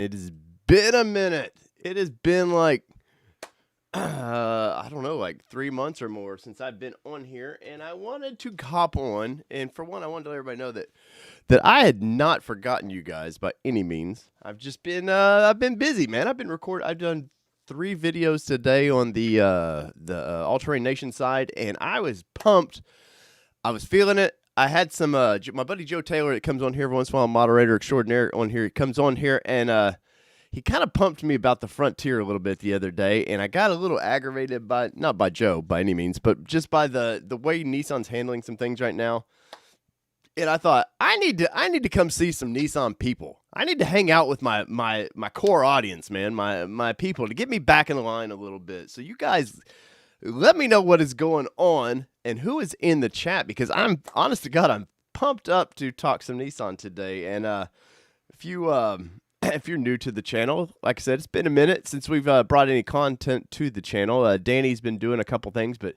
It has been a minute. It has been like, I don't know, like 3 months or more since I've been on here, and I wanted to hop on. And for one, I wanted to let everybody know that I had not forgotten you guys by any means. I've been busy, man. I've done 3 videos today on the All Terrain Nation side, and I was pumped. I was feeling it. I had some my buddy Joe Taylor that comes on here every once in a while, moderator extraordinaire on here. He comes on here and he kind of pumped me about the Frontier a little bit the other day, and I got a little aggravated by not by Joe by any means, but just by the way Nissan's handling some things right now. And I thought I need to come see some Nissan people. I need to hang out with my core audience, man, my people, to get me back in the line a little bit. So you guys, let me know what is going on and who is in the chat, because I'm honest to God, I'm pumped up to talk some Nissan today. And if you're new to the channel, like I said, it's been a minute since we've brought any content to the channel. Danny's been doing a couple things, but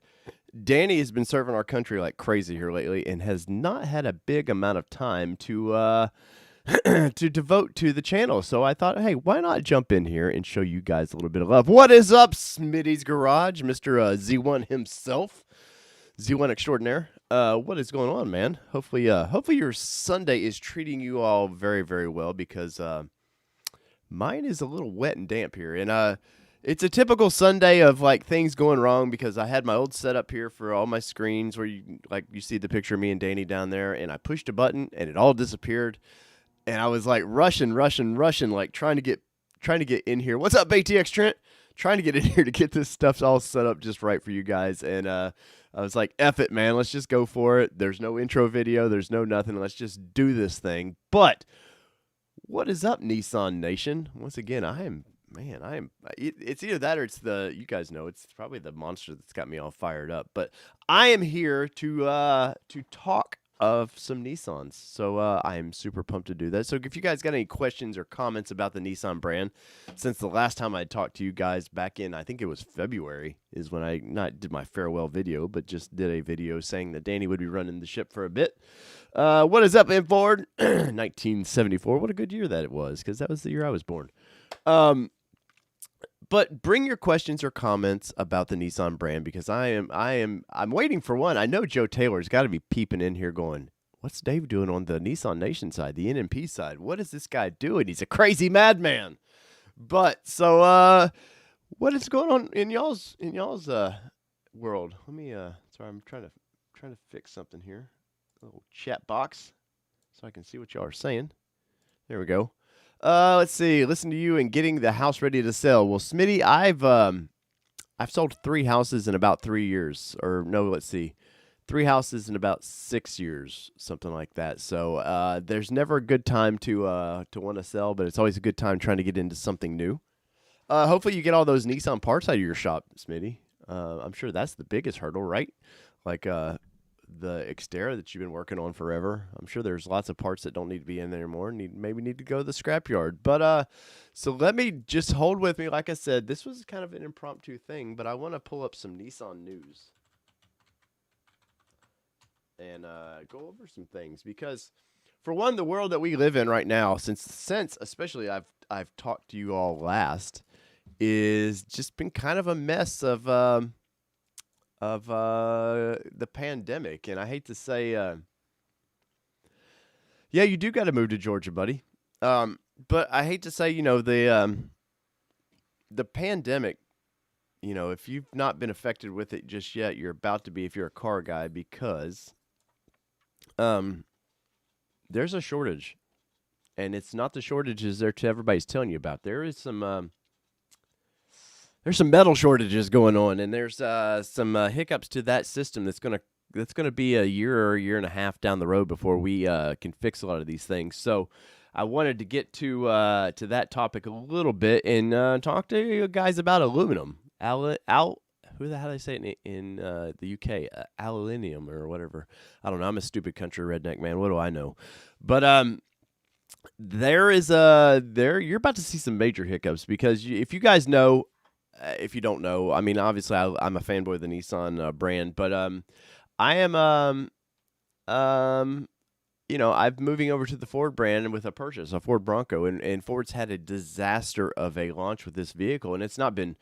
Danny has been serving our country like crazy here lately and has not had a big amount of time to to devote to the channel. So I thought, hey, why not jump in here and show you guys a little bit of love. What is up, Smitty's Garage, Mr. Z1 himself, Z1 extraordinaire. What is going on, man? Hopefully your Sunday is treating you all very, very well, because mine is a little wet and damp here. And it's a typical Sunday of like things going wrong, because I had my old setup here for all my screens where you see the picture of me and Danny down there, and I pushed a button and it all disappeared. And I was like rushing, like trying to get in here. What's up, ATX Trent? Trying to get in here to get this stuff all set up just right for you guys. And I was like, F it, man. Let's just go for it. There's no intro video. There's no nothing. Let's just do this thing. But what is up, Nissan Nation? Once again, it's either that or it's you guys know, it's probably the monster that's got me all fired up. But I am here to talk of some Nissans. So I am super pumped to do that. So if you guys got any questions or comments about the Nissan brand, since the last time I talked to you guys back in, I think it was February, is when I not did my farewell video, but just did a video saying that Danny would be running the ship for a bit. What is up, Inford? 1974. What a good year that it was, because that was the year I was born. But bring your questions or comments about the Nissan brand, because I'm waiting for one. I know Joe Taylor's got to be peeping in here going, what's Dave doing on the Nissan Nation side, the NMP side? What is this guy doing? He's a crazy madman. But so what is going on in y'all's world? Let me sorry, I'm trying to fix something here. A little chat box so I can see what y'all are saying. There we go. Let's see. Listen to you and getting the house ready to sell. Well, Smitty, I've sold 3 houses in about 3 years, or no, let's see, 3 houses in about 6 years, something like that. So there's never a good time to want to sell, but it's always a good time trying to get into something new. Hopefully you get all those Nissan parts out of your shop, Smitty. I'm sure that's the biggest hurdle, right? Like the x-terra that you've been working on forever. I'm sure there's lots of parts that don't need to be in there anymore. Maybe need to go to the scrapyard. But so let me just hold with me. Like I said, this was kind of an impromptu thing, but I want to pull up some Nissan news and go over some things, because for one, the world that we live in right now, since especially I've talked to you all last, is just been kind of a mess of the pandemic. And I hate to say, yeah, you do got to move to Georgia, buddy. But I hate to say, the pandemic, if you've not been affected with it just yet, you're about to be if you're a car guy, because there's a shortage, and it's not the shortages that everybody's telling you about. There's some metal shortages going on, and there's some hiccups to that system that's gonna be a year or a year and a half down the road before we can fix a lot of these things. So I wanted to get to that topic a little bit and talk to you guys about aluminum. Who the hell do they say it in the UK? Aluminium or whatever. I don't know. I'm a stupid country redneck, man. What do I know? But you're about to see some major hiccups, because if you guys know. If you don't know, I mean, obviously I'm a fanboy of the Nissan brand, but I am I'm moving over to the Ford brand with a purchase, a Ford Bronco, and Ford's had a disaster of a launch with this vehicle, and it's not been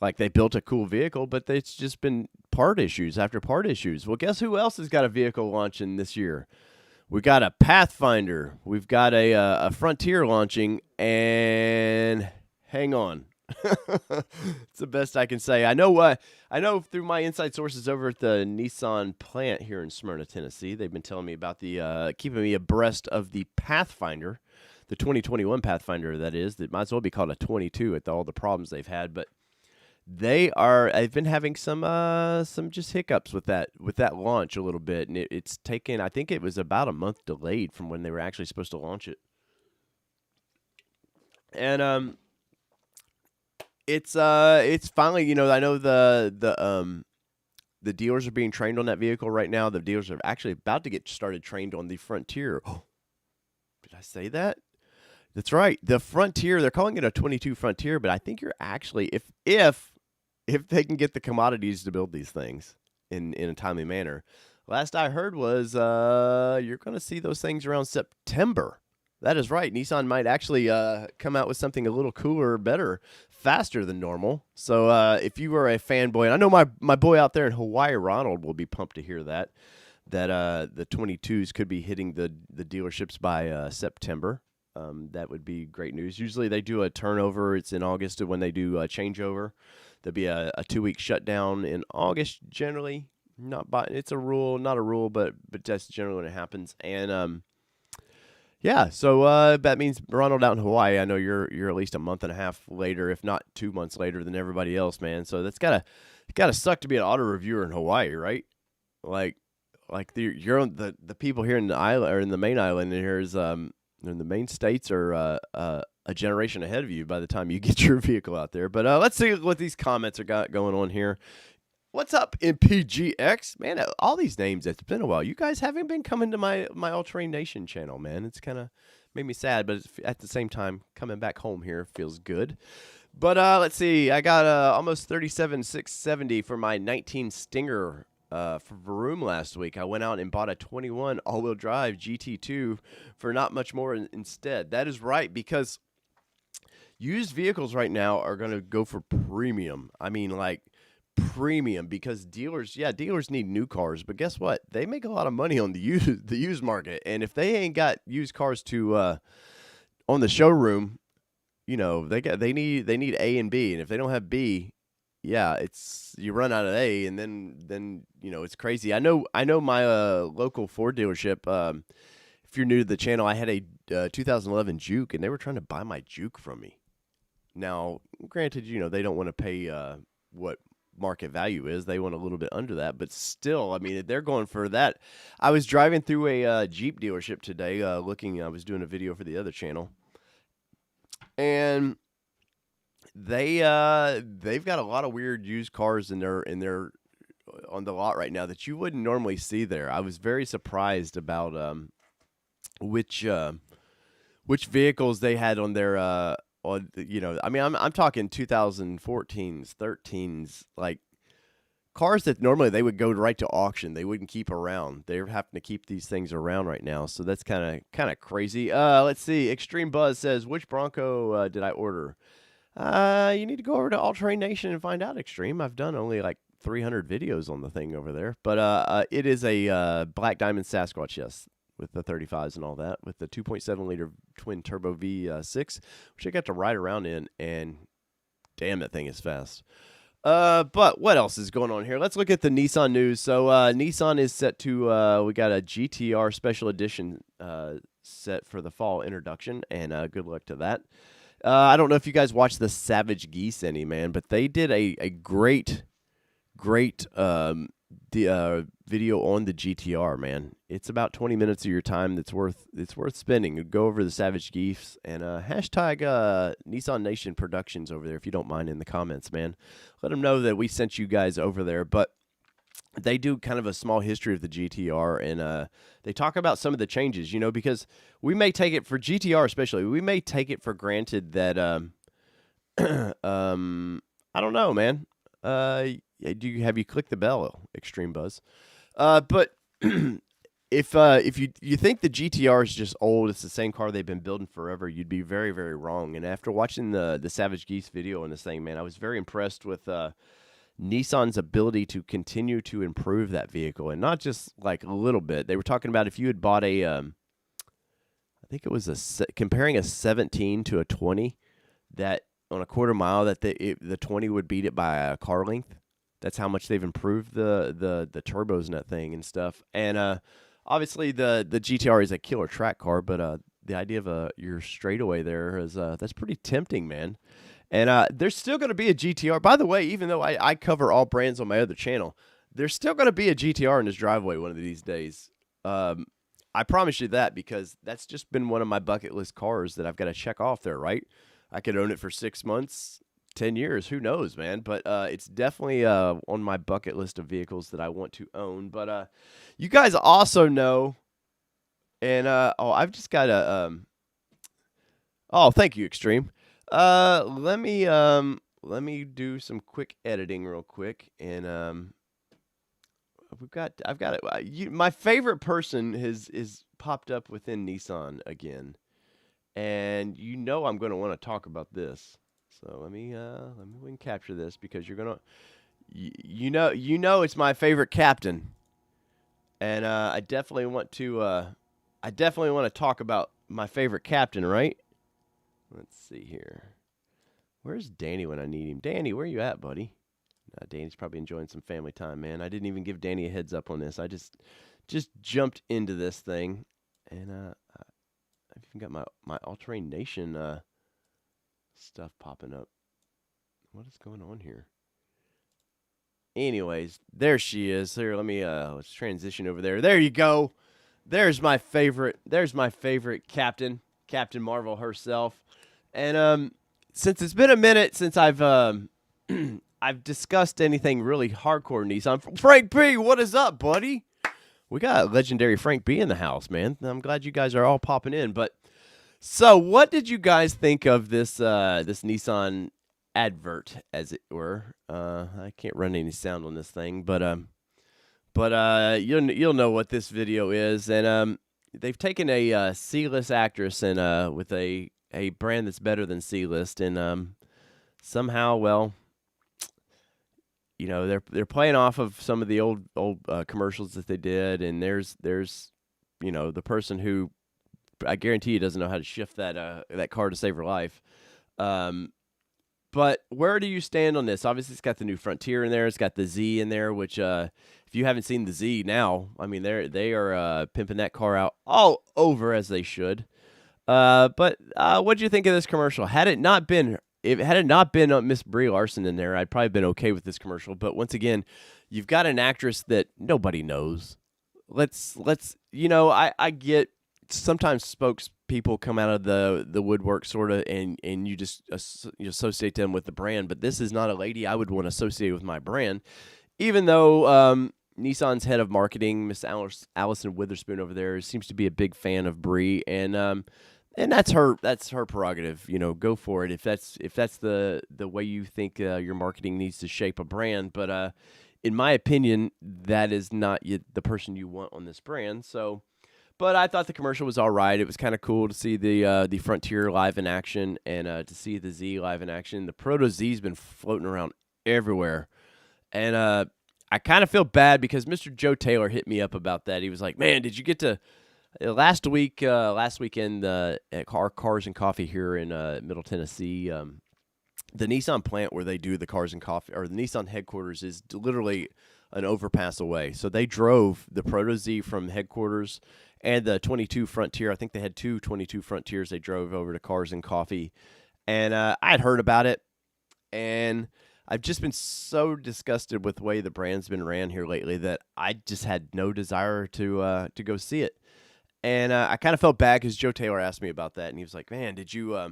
like they built a cool vehicle, but it's just been part issues after part issues. Well, guess who else has got a vehicle launching this year? We got a Pathfinder, we've got a Frontier launching, and hang on. It's the best I can say. I know through my inside sources over at the Nissan plant here in Smyrna, Tennessee. They've been telling me about the keeping me abreast of the Pathfinder, the 2021 Pathfinder. That might as well be called a 22 with all the problems they've had. But I've been having some just hiccups with that launch a little bit, and it's taken. I think it was about a month delayed from when they were actually supposed to launch it, and It's finally, I know the dealers are being trained on that vehicle right now. The dealers are actually about to get started trained on the Frontier. Oh, did I say that? That's right. The Frontier, they're calling it a 22 Frontier, but I think you're actually if they can get the commodities to build these things in a timely manner. Last I heard was you're going to see those things around September. That is right. Nissan might actually come out with something a little cooler, better, faster than normal. So if you were a fanboy, and I know my boy out there in Hawaii, Ronald, will be pumped to hear that the 22s could be hitting the dealerships by September. That would be great news. Usually they do a turnover. It's in August when they do a changeover. There'll be a 2-week shutdown in August generally. It's a rule, not a rule, but that's generally when it happens. And yeah, so that means Ronald out in Hawaii. I know you're at least a month and a half later, if not 2 months later than everybody else, man. So that's gotta suck to be an auto reviewer in Hawaii, right? Like you're on the people here in the island or in the main island, and here's in the main states are a generation ahead of you by the time you get your vehicle out there. But let's see what these comments are got going on here. What's up, MPGX? Man, all these names, it's been a while. You guys haven't been coming to my All-Terrain Nation channel, man. It's kind of made me sad, but at the same time, coming back home here feels good. But let's see. I got almost 37,670 for my 19 Stinger for Vroom last week. I went out and bought a 21 all-wheel drive GT2 for not much more instead. That is right, because used vehicles right now are going to go for premium. I mean, like, premium, because dealers need new cars, but guess what? They make a lot of money on the used market, and if they ain't got used cars to on the showroom, they need A and B, and if they don't have B, yeah, you run out of A, and then it's crazy. I know my local Ford dealership. If you're new to the channel, I had a 2011 Juke, and they were trying to buy my Juke from me. Now, granted, they don't want to pay what market value is. They want a little bit under that, but still, I mean, they're going for that. I was driving through a Jeep dealership today, I was doing a video for the other channel, and they've got a lot of weird used cars in their on the lot right now that you wouldn't normally see there. I was very surprised about which vehicles they had on their I mean, I'm talking 2014s, 13s, like cars that normally they would go right to auction. They wouldn't keep around. They're having to keep these things around right now. So that's kind of crazy. Let's see. Extreme Buzz says, which Bronco did I order? You need to go over to All-Terrain Nation and find out, Extreme. I've done only like 300 videos on the thing over there. But it is a Black Diamond Sasquatch, yes, with the 35s and all that, with the 2.7-liter twin-turbo V6, which I got to ride around in, and damn, that thing is fast. But what else is going on here? Let's look at the Nissan news. So Nissan is set to, we got a GTR Special Edition set for the fall introduction, and good luck to that. I don't know if you guys watched the Savage Geese any, man, but they did a great video on the GTR, man. It's about 20 minutes of your time that's worth spending. Go over the Savage Geese and hashtag Nissan Nation Productions over there if you don't mind in the comments, man. Let them know that we sent you guys over there. But they do kind of a small history of the GTR, and they talk about some of the changes, because we may take it for GTR especially. We may take it for granted that I don't know, man. Have you clicked the bell, Extreme Buzz? But if you think the GTR is just old, it's the same car they've been building forever, you'd be very, very wrong. And after watching the Savage Geese video on this thing, man, I was very impressed with Nissan's ability to continue to improve that vehicle, and not just like a little bit. They were talking about if you had bought I think it was comparing a 17 to a 20, that on a quarter mile that the 20 would beat it by a car length. That's how much they've improved the turbos in that thing and stuff. And obviously the GTR is a killer track car, but the idea of your straightaway there is that's pretty tempting, man. And there's still going to be a GTR. By the way, even though I cover all brands on my other channel, there's still going to be a GTR in this driveway one of these days. I promise you that, because that's just been one of my bucket list cars that I've got to check off there, right? I could own it for 6 months, 10 years, who knows, man? But it's definitely on my bucket list of vehicles that I want to own. But you guys also know, and I've just got a thank you, Extreme. Let me do some quick editing real quick, and I've got it. My favorite person is popped up within Nissan again, and I'm going to want to talk about this. So let me capture this, because you're gonna you know it's my favorite captain, and I definitely want to talk about my favorite captain, right? Let's see here. Where's Danny when I need him? Danny, where you at, buddy? Danny's probably enjoying some family time, man. I didn't even give Danny a heads up on this. I just jumped into this thing, and I've even got my All-Terrain Nation stuff popping up. What is going on here? Anyways, there she is. Here, let's transition over there. There you go. There's my favorite captain, Captain Marvel herself. And since it's been a minute since I've I've discussed anything really hardcore Nissan, Frank B, what is up, buddy? We got legendary Frank B in the house, man. I'm glad you guys are all popping in. But so, what did you guys think of this this Nissan advert, as it were? I can't run any sound on this thing, but you'll know what this video is. And they've taken a C-list actress and with a brand that's better than C-list, and somehow, well, you know, they're playing off of some of the old commercials that they did, and there's you know, the person who I guarantee you doesn't know how to shift that car to save her life. But where do you stand on this? Obviously, it's got the new Frontier in there. It's got the Z in there, which if you haven't seen the Z now, I mean, they are pimping that car out all over, as they should. But what do you think of this commercial? Had it not been Miss Brie Larson in there, I'd probably been okay with this commercial. But once again, you've got an actress that nobody knows. Let's you know, I get sometimes spokespeople come out of the woodwork sort of, and you just you associate them with the brand. But this is not a lady I would want to associate with my brand, even though Nissan's head of marketing, Miss Allison Witherspoon over there, seems to be a big fan of Brie, and that's her prerogative. You know, go for it if that's the way you think your marketing needs to shape a brand. But in my opinion, that is not the person you want on this brand. So, but I thought the commercial was all right. It was kind of cool to see the Frontier live in action, and to see the Z live in action. The Proto Z's been floating around everywhere, and I kind of feel bad because Mr. Joe Taylor hit me up about that. He was like, "Man, did you get to?" Last weekend at Cars and Coffee here in Middle Tennessee, the Nissan plant where they do the Cars and Coffee, or the Nissan headquarters, is literally an overpass away. So they drove the Proto Z from headquarters and the 22 Frontier. I think they had two 22 Frontiers. They drove over to Cars and Coffee, and I had heard about it, and I've just been so disgusted with the way the brand's been ran here lately that I just had no desire to go see it. And I kind of felt bad because Joe Taylor asked me about that, and he was like, "Man, did you go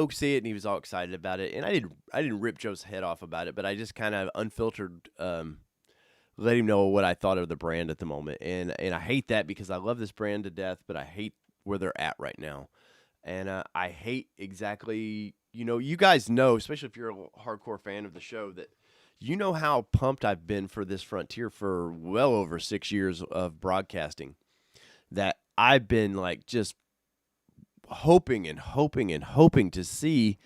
see it?" And he was all excited about it. And I didn't rip Joe's head off about it, but I just kind of unfiltered let him know what I thought of the brand at the moment. And I hate that because I love this brand to death, but I hate where they're at right now. And I hate exactly, you know, you guys know, especially if you're a hardcore fan of the show, that You know how pumped I've been for this Frontier for well over 6 years of broadcasting. That I've been like just hoping and hoping and hoping to see,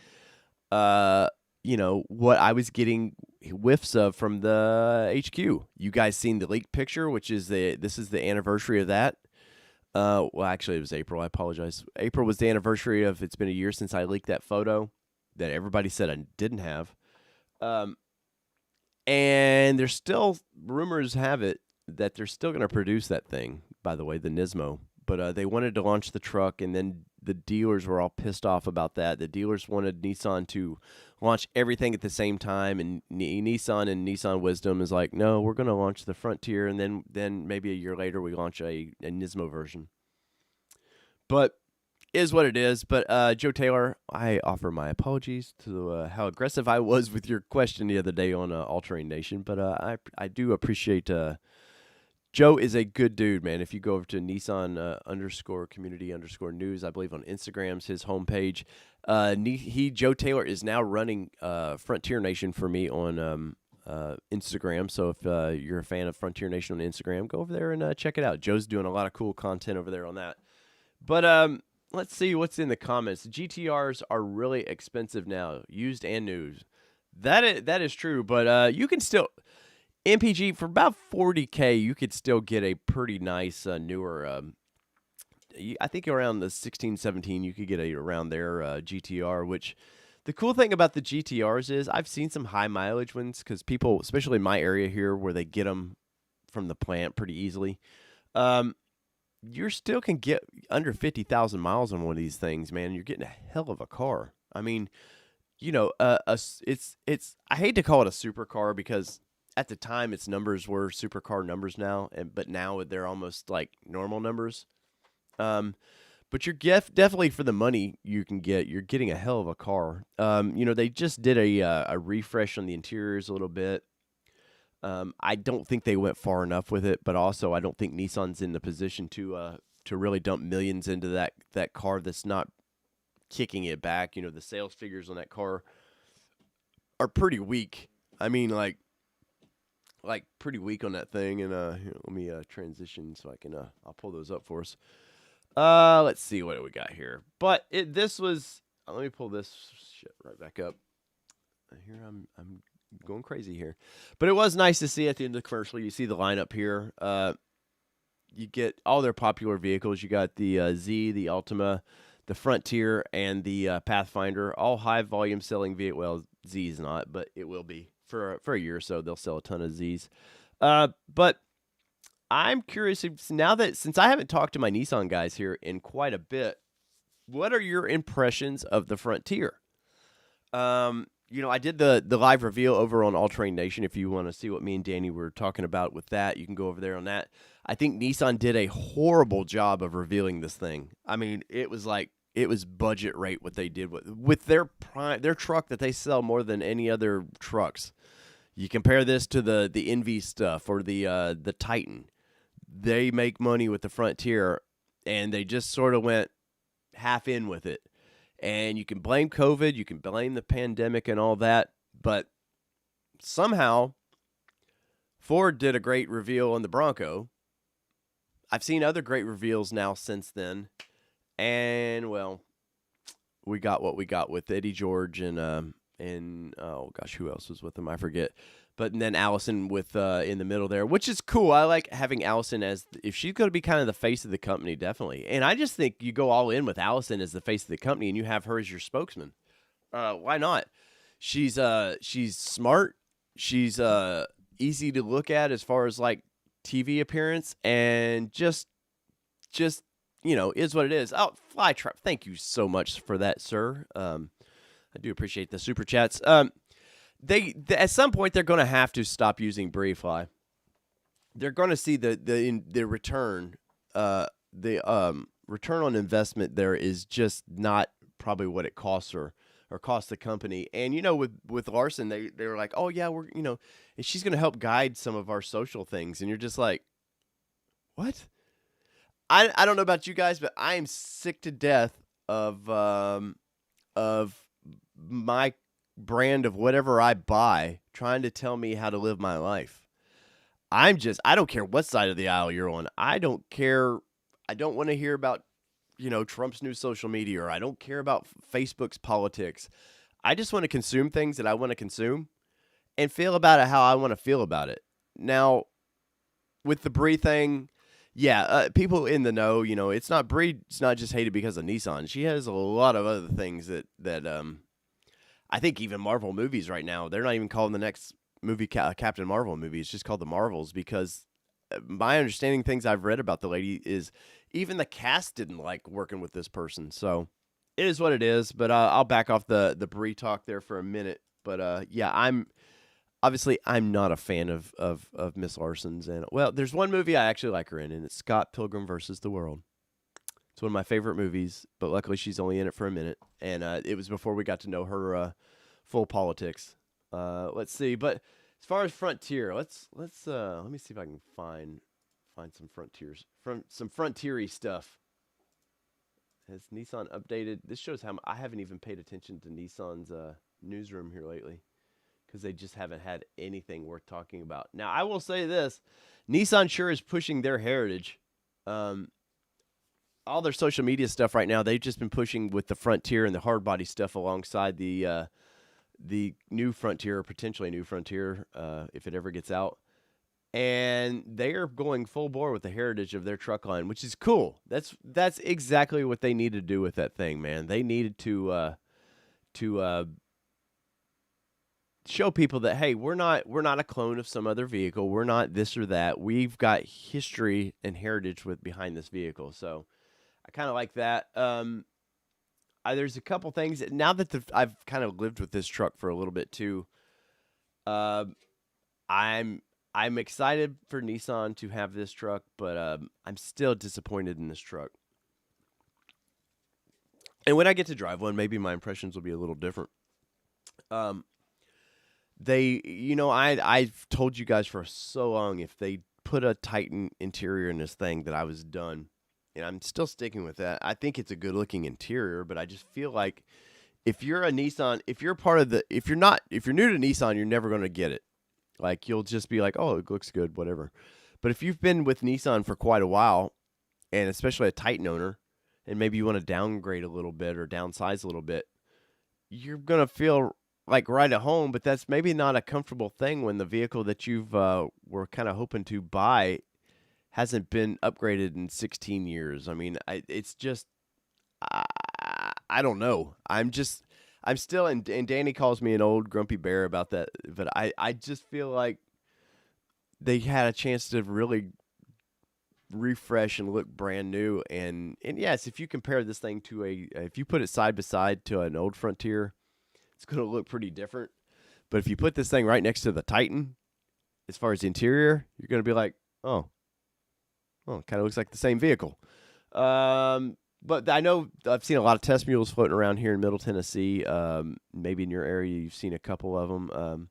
uh, what I was getting whiffs of from the HQ. You guys seen the leaked picture, which is this is the anniversary of that. Well, actually, it was April. I apologize. April was the anniversary of. It's been a year since I leaked that photo that everybody said I didn't have. Um, and there's still rumors have it that they're still going to produce that thing. By the way, the Nismo, but they wanted to launch the truck, and then the dealers were all pissed off about that. The dealers wanted Nissan to launch everything at the same time, and Nissan and Nissan Wisdom is like, no, we're going to launch the Frontier, and then maybe a year later we launch a Nismo version. But is what it is. But Joe Taylor, I offer my apologies to how aggressive I was with your question the other day on All Terrain Nation. But I do appreciate. Joe is a good dude, man. If you go over to Nissan underscore community underscore news, I believe on Instagram's his homepage. Joe Taylor is now running Frontier Nation for me on Instagram. So if you're a fan of Frontier Nation on Instagram, go over there and check it out. Joe's doing a lot of cool content over there on that. But let's see what's in the comments. GTRs are really expensive now, used and new. That is true, but you can still MPG for about $40K. You could still get a pretty nice newer. I think around the 16, 17, you could get around there GTR. Which the cool thing about the GTRs is I've seen some high mileage ones because people, especially in my area here, where they get them from the plant pretty easily. You still can get under 50,000 miles on one of these things, man. You're getting a hell of a car. I mean, it's I hate to call it a supercar because at the time its numbers were supercar numbers now, but now they're almost like normal numbers. But you're definitely for the money you can get, you're getting a hell of a car. They just did a refresh on the interiors a little bit. I don't think they went far enough with it, but also I don't think Nissan's in the position to really dump millions into that car that's not kicking it back. The sales figures on that car are pretty weak. I mean, like pretty weak on that thing. And here, let me transition so I can I'll pull those up for us. Let's see what we got here. But this was. Let me pull this shit right back up. Here I'm going crazy here, but it was nice to see at the end of the commercial. You see the lineup here. You get all their popular vehicles. You got the Z, the Altima, the Frontier, and the Pathfinder. All high volume selling vehicle. Well, Z is not, but it will be for a year or so. They'll sell a ton of Zs. But I'm curious now that since I haven't talked to my Nissan guys here in quite a bit, what are your impressions of the Frontier? I did the live reveal over on All Terrain Nation. If you want to see what me and Danny were talking about with that, you can go over there on that. I think Nissan did a horrible job of revealing this thing. I mean, it was budget rate what they did with their truck that they sell more than any other trucks. You compare this to the Envy stuff or the Titan. They make money with the Frontier, and they just sort of went half in with it. And you can blame COVID, you can blame the pandemic and all that, but somehow Ford did a great reveal on the Bronco. I've seen other great reveals now since then. And, well, we got what we got with Eddie George and oh gosh, who else was with him? I forget. But then Allison with in the middle there, which is cool. I like having Allison if she's going to be kind of the face of the company, definitely. And I just think you go all in with Allison as the face of the company, and you have her as your spokesman. Why not? She's smart. She's easy to look at as far as like TV appearance, and just is what it is. Oh, Flytrap, thank you so much for that, sir. I do appreciate the super chats. They at some point they're going to have to stop using Briefly. They're going to see the return. The return on investment there is just not probably what it costs her or costs the company. And with Larson, they were like, oh yeah, we're and she's going to help guide some of our social things, and you're just like, what? I don't know about you guys, but I am sick to death of my brand of whatever I buy trying to tell me how to live my life. I don't care what side of the aisle you're on. I don't care. I don't want to hear about, Trump's new social media, or I don't care about Facebook's politics. I just want to consume things that I want to consume and feel about it how I want to feel about it. Now, with the Brie thing, yeah, people in the know, it's not Brie. It's not just hated because of Nissan. She has a lot of other things that I think even Marvel movies right now, they're not even calling the next movie Captain Marvel movie. It's just called The Marvels, because my understanding, things I've read about the lady, is even the cast didn't like working with this person. So it is what it is. But I'll back off the Brie talk there for a minute. But yeah, I'm not a fan of Miss Larson's. And well, there's one movie I actually like her in, and it's Scott Pilgrim versus the World. It's one of my favorite movies, but luckily she's only in it for a minute, and it was before we got to know her full politics. Let's see, but as far as Frontier, let me see if I can find some some Frontier-y stuff. Has Nissan updated? This shows how I haven't even paid attention to Nissan's newsroom here lately, because they just haven't had anything worth talking about. Now, I will say this: Nissan sure is pushing their heritage. All their social media stuff right now, they've just been pushing with the Frontier and the hard body stuff alongside the new Frontier, or potentially new Frontier, if it ever gets out. And they are going full bore with the heritage of their truck line, which is cool. That's exactly what they needed to do with that thing, man. They needed to show people that, hey, we're not a clone of some other vehicle. We're not this or that. We've got history and heritage behind this vehicle. So I kind of like that. There's a couple things that, now that I've kind of lived with this truck for a little bit too. I'm excited for Nissan to have this truck, but I'm still disappointed in this truck. And when I get to drive one, maybe my impressions will be a little different. I've told you guys for so long, if they put a Titan interior in this thing, that I was done. And I'm still sticking with that. I think it's a good looking interior, but I just feel like if you're a Nissan, if you're new to Nissan, you're never going to get it. Like, you'll just be like, oh, it looks good, whatever. But if you've been with Nissan for quite a while, and especially a Titan owner, and maybe you want to downgrade a little bit or downsize a little bit, you're going to feel like right at home, but that's maybe not a comfortable thing when the vehicle that you've were kind of hoping to buy hasn't been upgraded in 16 years. I mean, it's just, I don't know. I'm still, and Danny calls me an old grumpy bear about that, but I just feel like they had a chance to really refresh and look brand new. And yes, if you compare this thing to if you put it side by side to an old Frontier, it's going to look pretty different. But if you put this thing right next to the Titan, as far as the interior, you're going to be like, oh, it kind of looks like the same vehicle. But I know I've seen a lot of test mules floating around here in Middle Tennessee. Maybe in your area you've seen a couple of them.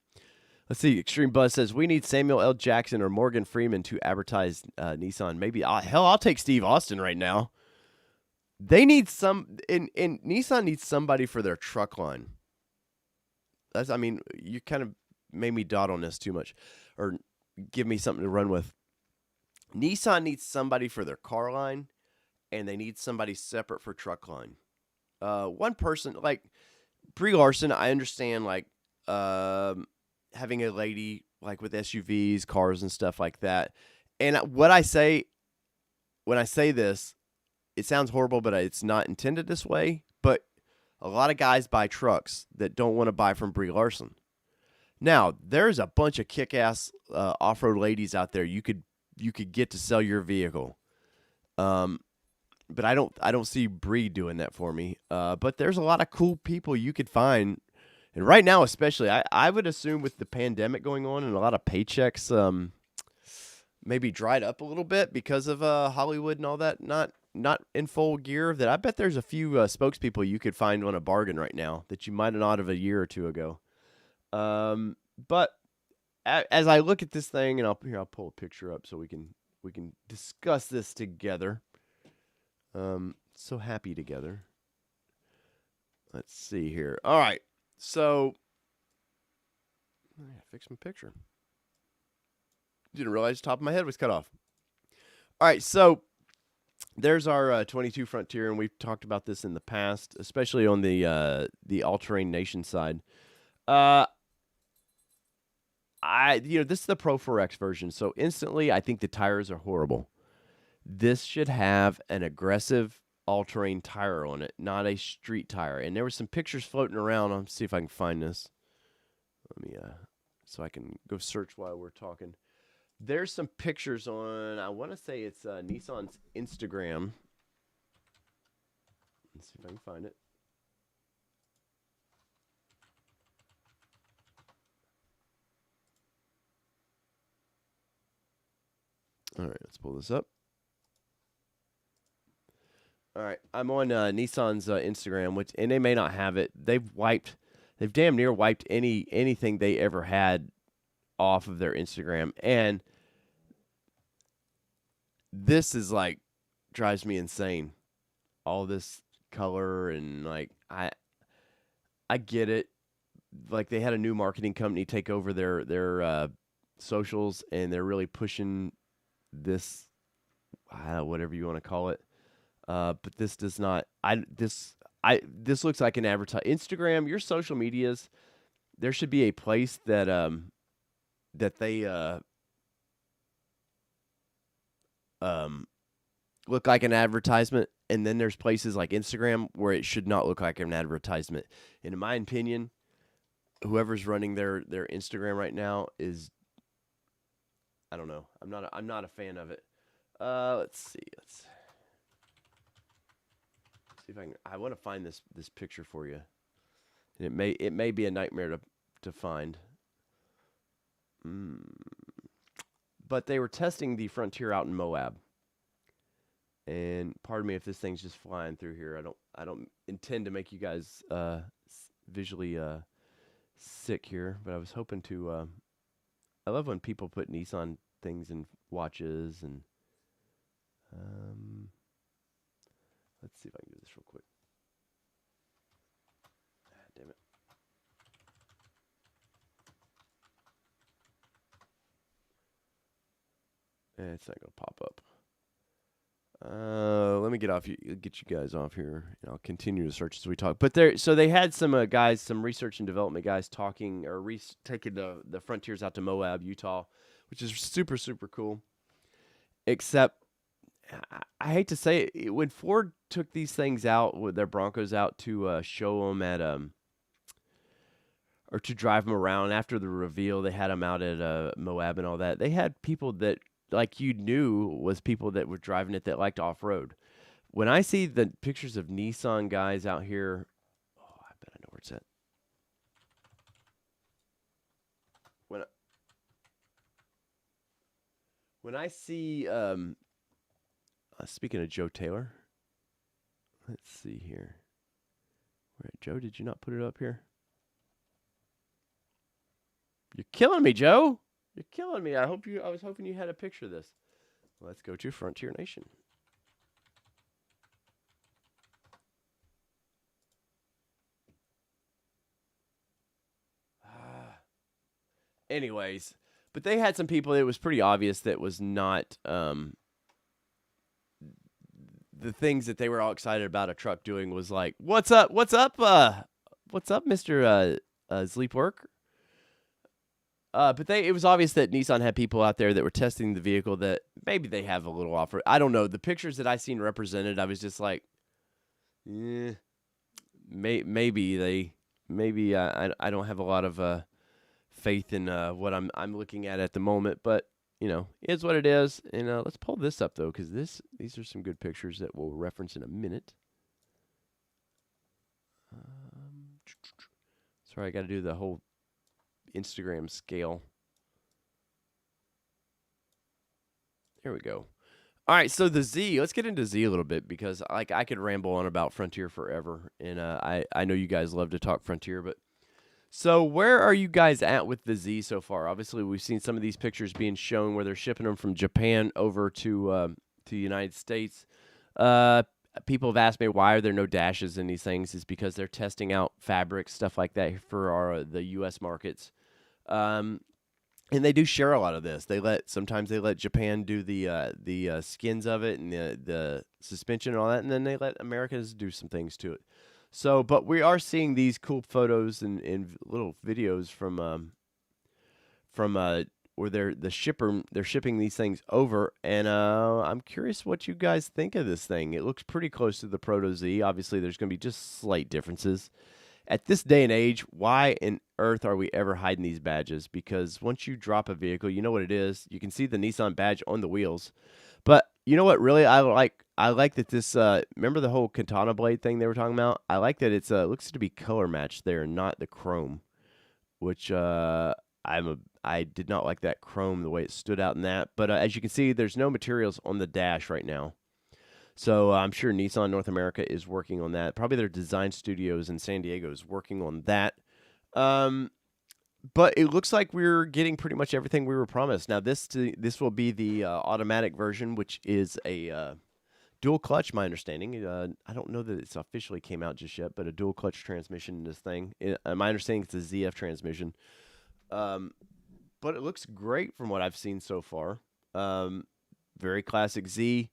Let's see. Extreme Buzz says, we need Samuel L. Jackson or Morgan Freeman to advertise Nissan. Maybe, I'll take Steve Austin right now. They need and Nissan needs somebody for their truck line. You kind of made me dot on this too much, or give me something to run with. Nissan needs somebody for their car line, and they need somebody separate for truck line. One person, like Brie Larson, I understand, like having a lady like with SUVs, cars, and stuff like that. And when I say this, it sounds horrible, but it's not intended this way. But a lot of guys buy trucks that don't want to buy from Brie Larson. Now, there's a bunch of kick-ass off-road ladies out there you could get to sell your vehicle. But I don't see Brie doing that for me. But there's a lot of cool people you could find. And right now, especially, I would assume with the pandemic going on and a lot of paychecks maybe dried up a little bit because of Hollywood and all that not in full gear, that I bet there's a few spokespeople you could find on a bargain right now that you might not have a year or two ago. But as I look at this thing, and I'll pull a picture up so we can discuss this together. So happy together. Let's see here. All right. So Yeah, fix my picture. Didn't realize the top of my head was cut off. All right, so there's our 22 Frontier, and we've talked about this in the past, especially on the all-terrain nation side. This is the Pro 4X version, so instantly I think the tires are horrible. This should have an aggressive all-terrain tire on it, not a street tire. And there were some pictures floating around. I'll see if I can find this. Let me so I can go search while we're talking. There's some pictures on, I want to say it's Nissan's Instagram. Let's see if I can find it. All right, let's pull this up. All right, I'm on Nissan's Instagram, and they may not have it. They've damn near wiped anything they ever had off of their Instagram, and this is like drives me insane. All this color and like I get it. Like they had a new marketing company take over their socials, and they're really pushing this, whatever you want to call it. But this does not. This looks like an advertise. Instagram, your social medias. There should be a place that they look like an advertisement, and then there's places like Instagram where it should not look like an advertisement. And in my opinion, whoever's running their Instagram right now is, I don't know. I'm not a fan of it. Let's see. Let's see if I can. I want to find this picture for you. And it may be a nightmare to find. But they were testing the Frontier out in Moab. And pardon me if this thing's just flying through here. I don't intend to make you guys visually sick here, but I was hoping to. I love when people put Nissan things in watches, and let's see if I can do this real quick. Damn it. It's not gonna pop up. Let me get you guys off here, and I'll continue to search as we talk. But they had some guys, some research and development guys talking or taking the Frontiers out to Moab, Utah, which is super, super cool. Except, I hate to say it, when Ford took these things out, with their Broncos out to show them at or to drive them around after the reveal, they had them out at Moab and all that. They had people that, like, you knew was people that were driving it that liked off-road. When I see the pictures of Nissan guys out here, I bet I know where it's at. When I see, speaking of Joe Taylor, let's see here. Joe, did you not put it up here? You're killing me, Joe. You're killing me. I was hoping you had a picture of this. Let's go to Frontier Nation. Anyways, but they had some people. It was pretty obvious that was not the things that they were all excited about a truck doing was like, what's up, Mr. Sleepwork? But it was obvious that Nissan had people out there that were testing the vehicle that maybe they have a little offer. I don't know. The pictures that I seen represented, I was just like, maybe I don't have a lot of faith in what I'm looking at the moment. But it's what it is. And let's pull this up though, because these are some good pictures that we'll reference in a minute. Sorry, I got to do the whole Instagram scale. There we go. All right, so the Z. Let's get into Z a little bit, because I could ramble on about Frontier forever, and I know you guys love to talk Frontier, but so where are you guys at with the Z so far? Obviously, we've seen some of these pictures being shown where they're shipping them from Japan over to the United States. People have asked me, why are there no dashes in these things? Is because they're testing out fabrics, stuff like that for the U.S. markets. And they do share a lot of this. Sometimes they let Japan do the skins of it and the suspension and all that, and then they let Americans do some things to it. So, but we are seeing these cool photos and little videos from where they're shipping these things over, and I'm curious what you guys think of this thing. It looks pretty close to the Proto Z. Obviously, there's going to be just slight differences. At this day and age, why in earth are we ever hiding these badges? Because once you drop a vehicle, you know what it is. You can see the Nissan badge on the wheels. But you know what really I like? I like that this remember the whole katana blade thing they were talking about? I like that it's looks to be color matched there, not the chrome, which I did not like that chrome the way it stood out in that. But as you can see, there's no materials on the dash right now. So I'm sure Nissan North America is working on that. Probably their design studios in San Diego is working on that. But it looks like we're getting pretty much everything we were promised. Now this will be the automatic version, which is a dual clutch. My understanding. I don't know that it's officially came out just yet, but a dual clutch transmission in this thing. My understanding it's a ZF transmission. But it looks great from what I've seen so far. Very classic Z.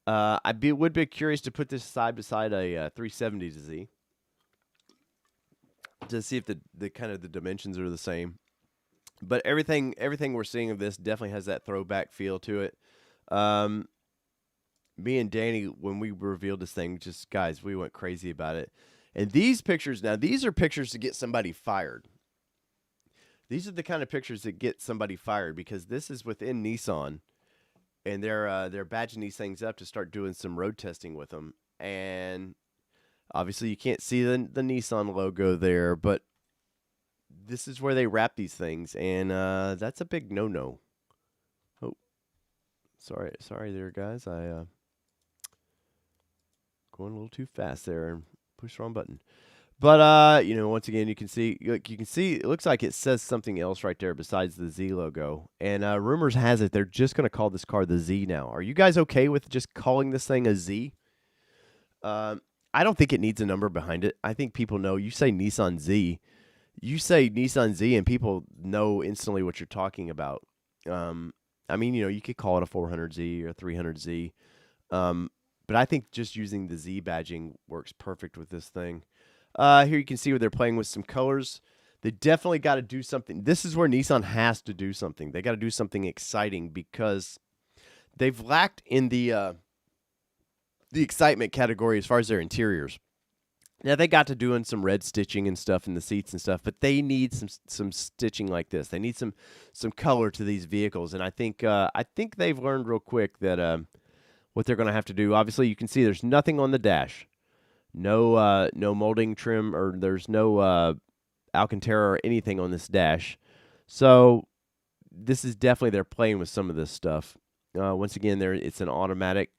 Would be curious to put this side by side a 370 to Z to see if the kind of the dimensions are the same. But everything we're seeing of this definitely has that throwback feel to it. Me and Danny, when we revealed this thing, just guys, we went crazy about it. And these pictures, now these are pictures to get somebody fired. These are the kind of pictures that get somebody fired because this is within Nissan. And they're badging these things up to start doing some road testing with them. And obviously you can't see the Nissan logo there, but this is where they wrap these things, and that's a big no-no. Oh, sorry there, guys. I going a little too fast there and pushed the wrong button. But once again, you can see it looks like it says something else right there besides the Z logo. And rumors has it they're just going to call this car the Z now. Are you guys okay with just calling this thing a Z? I don't think it needs a number behind it. I think people know. You say Nissan Z, and people know instantly what you're talking about. I mean, you could call it a 400Z or a 300Z. But I think just using the Z badging works perfect with this thing. Here you can see where they're playing with some colors. They definitely got to do something. This is where Nissan has to do something. They got to do something exciting because they've lacked in the excitement category as far as their interiors. Now, they got to doing some red stitching and stuff in the seats and stuff, but they need some stitching like this. They need some color to these vehicles, and I think they've learned real quick that what they're going to have to do. Obviously, you can see there's nothing on the dash. No molding trim, or there's no Alcantara or anything on this dash. So this is definitely they're playing with some of this stuff. Once again, it's an automatic,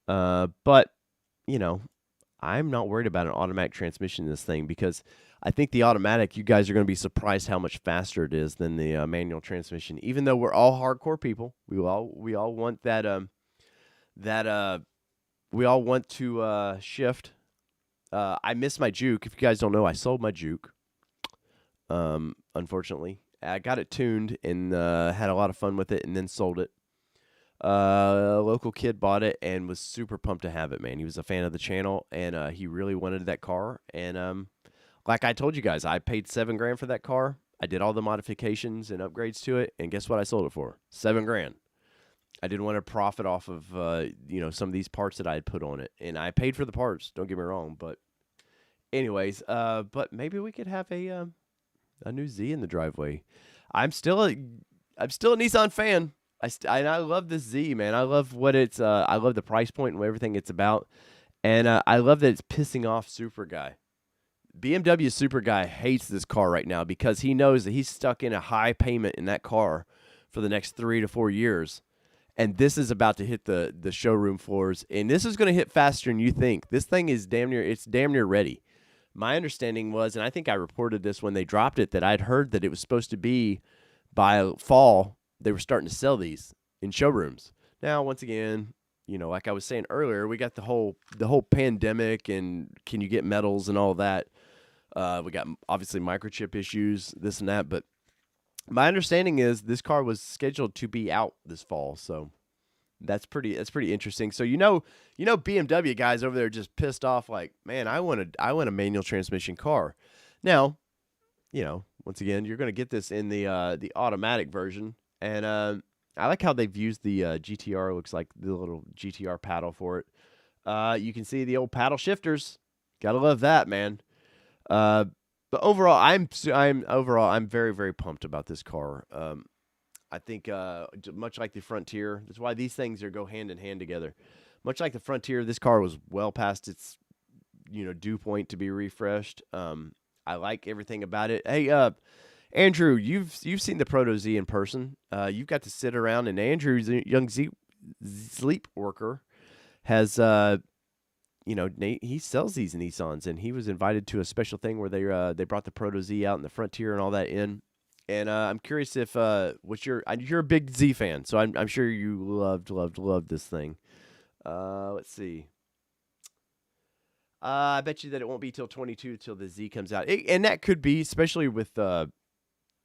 but I'm not worried about an automatic transmission in this thing because I think the automatic, you guys are going to be surprised how much faster it is than the manual transmission. Even though we're all hardcore people, we all want that we all want to shift. I miss my Juke. If you guys don't know, I sold my Juke. Unfortunately, I got it tuned and had a lot of fun with it, and then sold it. A local kid bought it and was super pumped to have it. Man, he was a fan of the channel, and he really wanted that car. And like I told you guys, I paid $7,000 for that car. I did all the modifications and upgrades to it, and guess what? I sold it for $7,000. I didn't want to profit off of some of these parts that I had put on it, and I paid for the parts. Don't get me wrong, but anyways, but maybe we could have a new Z in the driveway. I'm still a Nissan fan. I love this Z, man. I love what it's. I love the price point and everything it's about, and I love that it's pissing off Super Guy. BMW Super Guy hates this car right now because he knows that he's stuck in a high payment in that car for the next 3 to 4 years. And this is about to hit the showroom floors, and this is going to hit faster than you think. This thing is damn near ready. My understanding was, and I think I reported this when they dropped it, that I'd heard that it was supposed to be by fall they were starting to sell these in showrooms. Now, once again, like I was saying earlier, we got the whole pandemic and can you get metals and all that. We got obviously microchip issues, this and that, but My understanding is this car was scheduled to be out this fall, so that's pretty interesting. So BMW guys over there just pissed off like, man, I want a manual transmission car. Now, once again, you're going to get this in the automatic version, and I like how they've used the GTR. Looks like the little GTR paddle for it. You can see the old paddle shifters. Gotta love that, man. Uh, but overall, I'm very very pumped about this car. I think much like the Frontier, that's why these things go hand in hand together. Much like the Frontier, this car was well past its due point to be refreshed. I like everything about it. Hey, Andrew, you've seen the Proto Z in person. You've got to sit around, and Andrew's a young sleep worker has he sells these Nissans, and he was invited to a special thing where they brought the Proto Z out and the Frontier and all that in. And I'm curious if you're a big Z fan, so I'm sure you loved this thing. Let's see. I bet you that it won't be till 22 till the Z comes out, and that could be, especially with the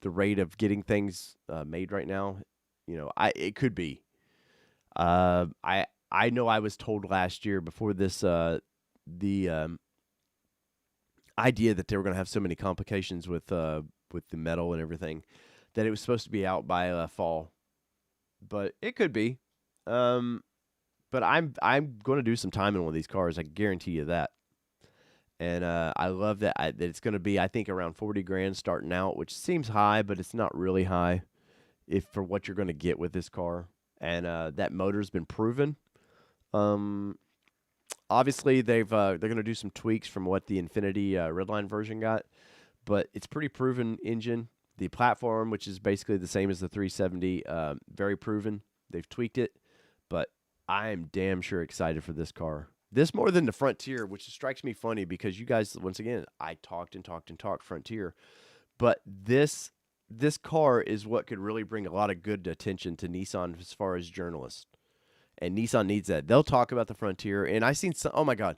rate of getting things made right now. It could be. I know I was told last year before this the idea that they were going to have so many complications with the metal and everything that it was supposed to be out by fall, but it could be. But I'm going to do some time in one of these cars. I guarantee you that. And I love that that it's going to be, I think, around 40 grand starting out, which seems high, but it's not really high if for what you're going to get with this car. And that motor's been proven. Obviously, they're going to do some tweaks from what the Infiniti Redline version got, but it's pretty proven engine. The platform, which is basically the same as the 370, very proven. They've tweaked it, but I am damn sure excited for this car. This more than the Frontier, which strikes me funny because you guys, once again, I talked Frontier, but this car is what could really bring a lot of good attention to Nissan as far as journalists. And Nissan needs that. They'll talk about the Frontier, and I seen some. Oh my god!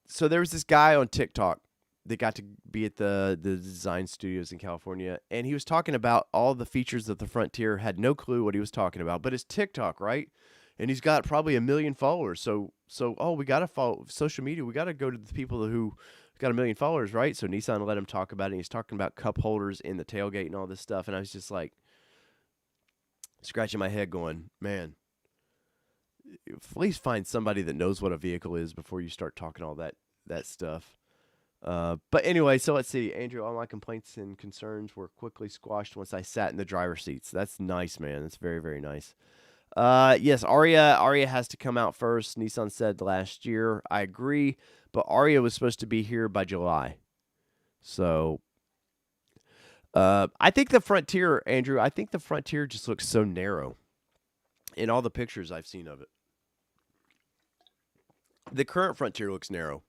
So there was this guy on TikTok that got to be at the design studios in California, and he was talking about all the features of the Frontier. Had no clue what he was talking about, but it's TikTok, right? And he's got probably 1 million followers. So we got to follow social media. We got to go to the people who got 1 million followers, right? So Nissan let him talk about it. And he's talking about cup holders in the tailgate and all this stuff. And I was just like scratching my head going, man, at least find somebody that knows what a vehicle is before you start talking all that stuff. But anyway, so let's see. Andrew, all my complaints and concerns were quickly squashed once I sat in the driver's seats. That's nice, man. That's very, very nice. Yes, Aria has to come out first. Nissan said last year. I agree, but Aria was supposed to be here by July. So, I think the Frontier, Andrew, I think the Frontier just looks so narrow in all the pictures I've seen of it. The current Frontier looks narrow,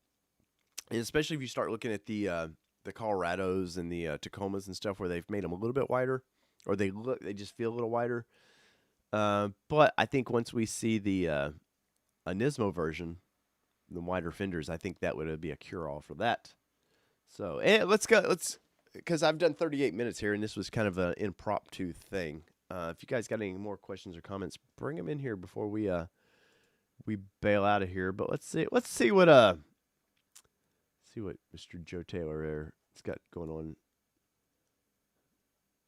and especially if you start looking at the Colorados and the Tacomas and stuff where they've made them a little bit wider, or they just feel a little wider. But I think once we see the a Nismo version, the wider fenders, I think that would be a cure-all for that. So let's go. Because I've done 38 minutes here, and this was kind of an impromptu thing. If you guys got any more questions or comments, bring them in here before we bail out of here. But let's see what Mr. Joe Taylor there has got going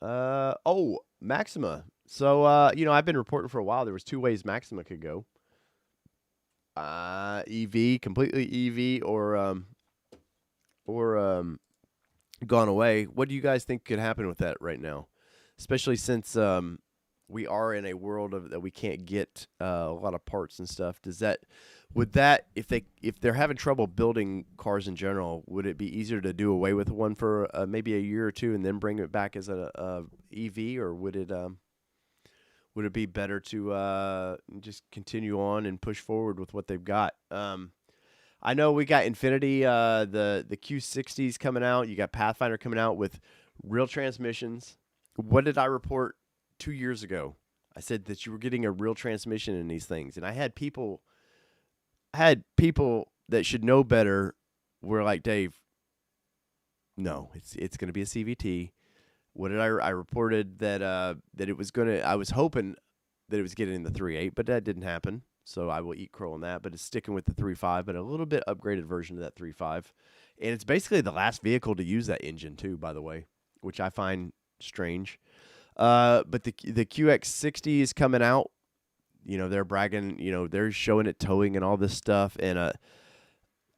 on. Maxima. So, I've been reporting for a while. There was 2 ways Maxima could go. EV, completely EV, or gone away. What do you guys think could happen with that right now? Especially since we are in a world that we can't get a lot of parts and stuff. If they're having trouble building cars in general, would it be easier to do away with one for maybe a year or 2 and then bring it back as a EV, or would it be better to just continue on and push forward with what they've got? I know we got Infiniti, the Q60s coming out. You got Pathfinder coming out with real transmissions. What did I report 2 years ago? I said that you were getting a real transmission in these things, and I had people that should know better were like, Dave, no, it's going to be a CVT. what did I reported that that it was gonna. I was hoping that it was getting in the 3.8, but that didn't happen. So I will eat crow on that. But it's sticking with the 3.5, but a little bit upgraded version of that 3.5, and it's basically the last vehicle to use that engine too. By the way, which I find strange. But the QX60 is coming out. You know, they're bragging. You know, they're showing it towing and all this stuff. And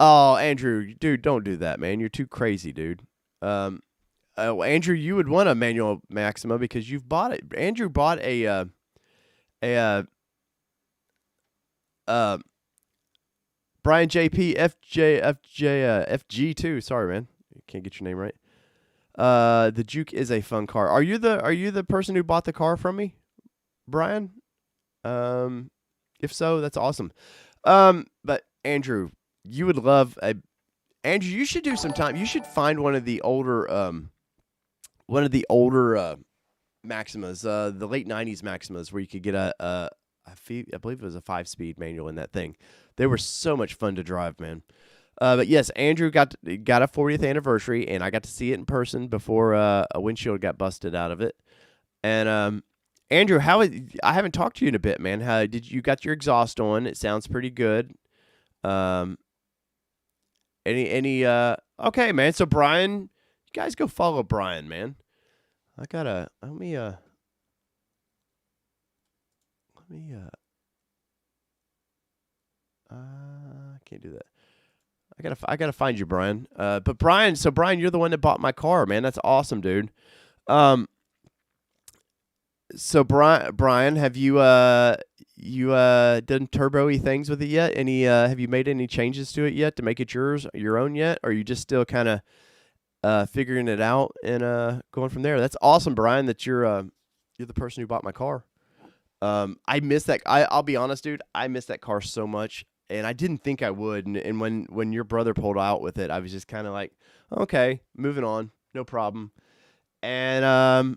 oh, Andrew, dude, don't do that, man. You're too crazy, dude. Andrew, you would want a manual Maxima because you've bought it. Andrew bought a Brian JP FG2. Sorry, man, can't get your name right. The Juke is a fun car. Are you the person who bought the car from me, Brian? If so, that's awesome. But Andrew, you would love a. Andrew, you should do some time. You should find one of the older Maximas, the late '90s Maximas, where you could get I believe it was a 5-speed manual in that thing. They were so much fun to drive, man. But yes, Andrew got a 40th anniversary, and I got to see it in person before a windshield got busted out of it. And Andrew, I haven't talked to you in a bit, man. How did you got your exhaust on? It sounds pretty good. Okay, man. So Brian, you guys go follow Brian, man. I gotta let me I can't do that. I gotta find you, Brian. But Brian, you're the one that bought my car, man. That's awesome, dude. So Brian, have you done turbo-y things with it yet? Have you made any changes to it yet to make it your own yet? Or are you just still kind of figuring it out and going from there? That's awesome, Brian, that you're the person who bought my car. I miss that. I'll be honest, dude. I miss that car so much, and I didn't think I would. And when your brother pulled out with it, I was just kind of like, okay, moving on, no problem. And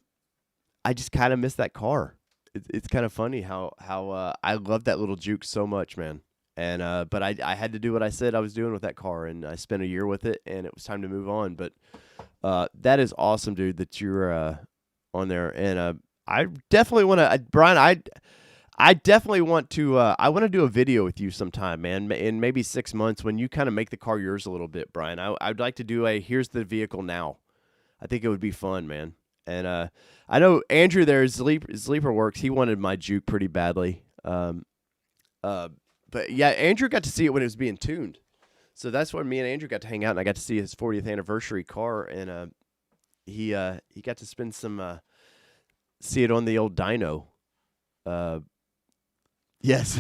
I just kind of miss that car. It's kind of funny how I love that little Juke so much, man. And but I had to do what I said I was doing with that car, and I spent a year with it, and it was time to move on. But that is awesome, dude, that you're on there. And I definitely want to, Brian. I definitely want to. I want to do a video with you sometime, man, in maybe 6 months when you kind of make the car yours a little bit, Brian. I'd like to do a here's the vehicle now. I think it would be fun, man. And I know Andrew there, Sleeper Works. He wanted my Juke pretty badly. But yeah, Andrew got to see it when it was being tuned. So that's when me and Andrew got to hang out, and I got to see his 40th anniversary car, and he got to spend some see it on the old dyno. Yes,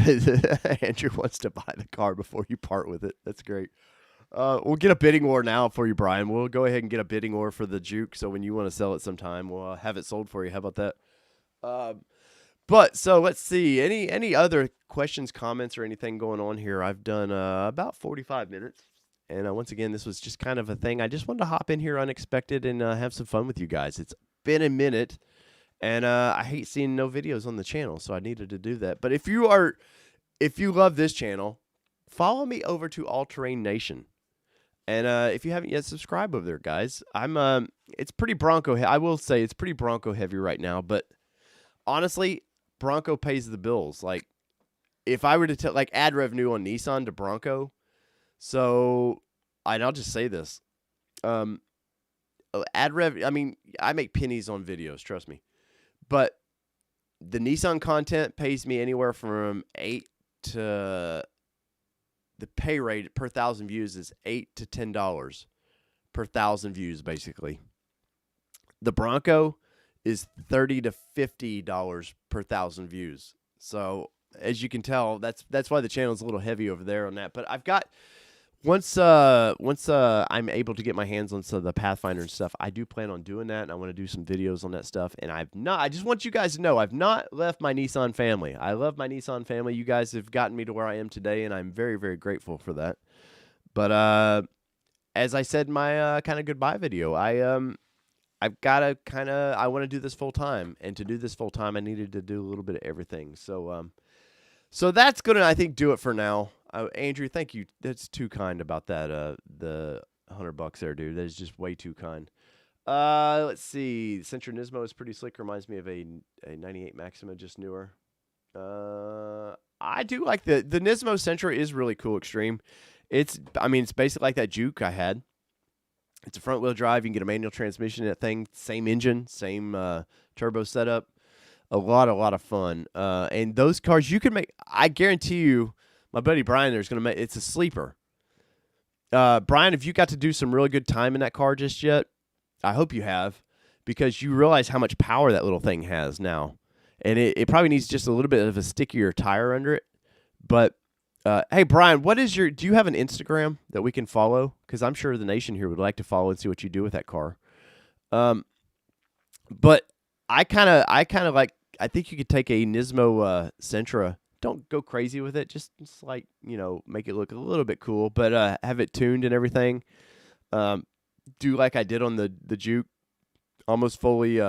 Andrew wants to buy the car before you part with it. That's great. We'll get a bidding war now for you, Brian. We'll go ahead and get a bidding war for the Juke. So when you want to sell it sometime, we'll have it sold for you. How about that? But so let's see. Any other questions, comments, or anything going on here? I've done about 45 minutes. And once again, this was just kind of a thing. I just wanted to hop in here unexpected and have some fun with you guys. It's been a minute. And I hate seeing no videos on the channel, so I needed to do that. But if you love this channel, follow me over to All Terrain Nation. And if you haven't yet, subscribe over there, guys. It's pretty Bronco. I will say it's pretty Bronco heavy right now. But honestly, Bronco pays the bills. Like, if I were to add revenue on Nissan to Bronco, I'll just say this. Ad rev. I mean, I make pennies on videos. Trust me. But the Nissan content pays me anywhere from 8 to the pay rate per 1,000 views is $8 to $10 per 1,000 views, basically. The Bronco is $30 to $50 per 1,000 views. So as you can tell, that's why the channel is a little heavy over there on that. But I've got once I'm able to get my hands on some of the Pathfinder and stuff, I do plan on doing that, and I want to do some videos on that stuff. And I just want you guys to know, I've not left my Nissan family. I love my Nissan family. You guys have gotten me to where I am today, and I'm very, very grateful for that. But as I said in my kind of goodbye video, I've got to I want to do this full time, and to do this full time, I needed to do a little bit of everything. So that's gonna, I think, do it for now. Andrew, thank you. That's too kind about that. The $100 there, dude. That is just way too kind. Let's see. Sentra Nismo is pretty slick. Reminds me of a 98 Maxima, just newer. I do like the Nismo Sentra is really cool. Extreme. I mean, it's basically like that Juke I had. It's a front wheel drive. You can get a manual transmission in that thing. Same engine, same turbo setup. A lot of fun. And those cars you can make. I guarantee you, my buddy Brian there's gonna make. It's a sleeper. Brian, have you got to do some really good time in that car just yet? I hope you have, because you realize how much power that little thing has now. And it probably needs just a little bit of a stickier tire under it. But, hey, Brian, do you have an Instagram that we can follow? Because I'm sure the nation here would like to follow and see what you do with that car. But I kind of like, I think you could take a Nismo Sentra. Don't go crazy with it. Just like, make it look a little bit cool, but have it tuned and everything. Do like I did on the Juke, almost fully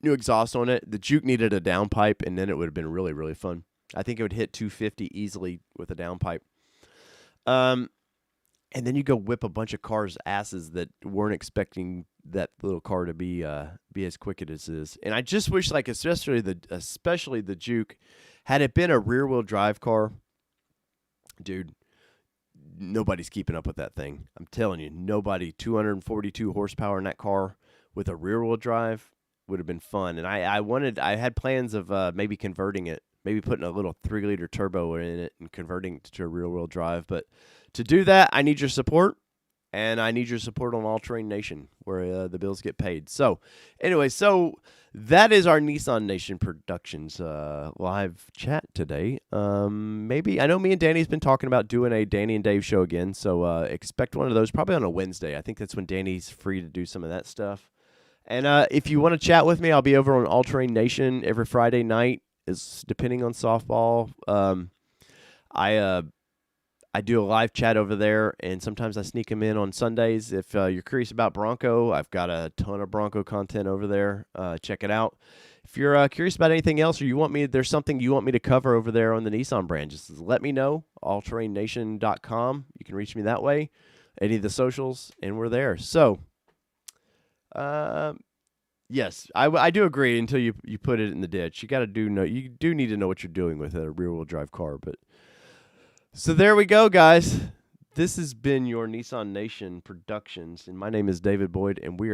new exhaust on it. The Juke needed a downpipe, and then it would have been really, really fun. I think it would hit 250 easily with a downpipe. And then you go whip a bunch of cars' asses that weren't expecting that little car to be as quick as it is. And I just wish, like, especially the Juke, had it been a rear-wheel drive car, dude, nobody's keeping up with that thing. I'm telling you, nobody. 242 horsepower in that car with a rear-wheel drive would have been fun. And I had plans of maybe converting it, maybe putting a little 3-liter turbo in it and converting it to a rear-wheel drive. But to do that, I need your support, and I need your support on All Terrain Nation, where the bills get paid. So, anyway, that is our Nissan Nation Productions live chat today. Maybe I know me and Danny's been talking about doing a Danny and Dave show again, so expect one of those probably on a Wednesday. I think that's when Danny's free to do some of that stuff. And if you want to chat with me, I'll be over on All Terrain Nation every Friday night, is depending on softball. I do a live chat over there, and sometimes I sneak them in on Sundays. If you're curious about Bronco, I've got a ton of Bronco content over there. Check it out. If you're curious about anything else, or there's something you want me to cover over there on the Nissan brand, just let me know. allterrainnation.com. You can reach me that way. Any of the socials, and we're there. So, yes, I do agree. Until you put it in the ditch, you do need to know what you're doing with a rear wheel drive car, but. So there we go, guys. This has been your Nissan Nation Productions, and my name is David Boyd, and we are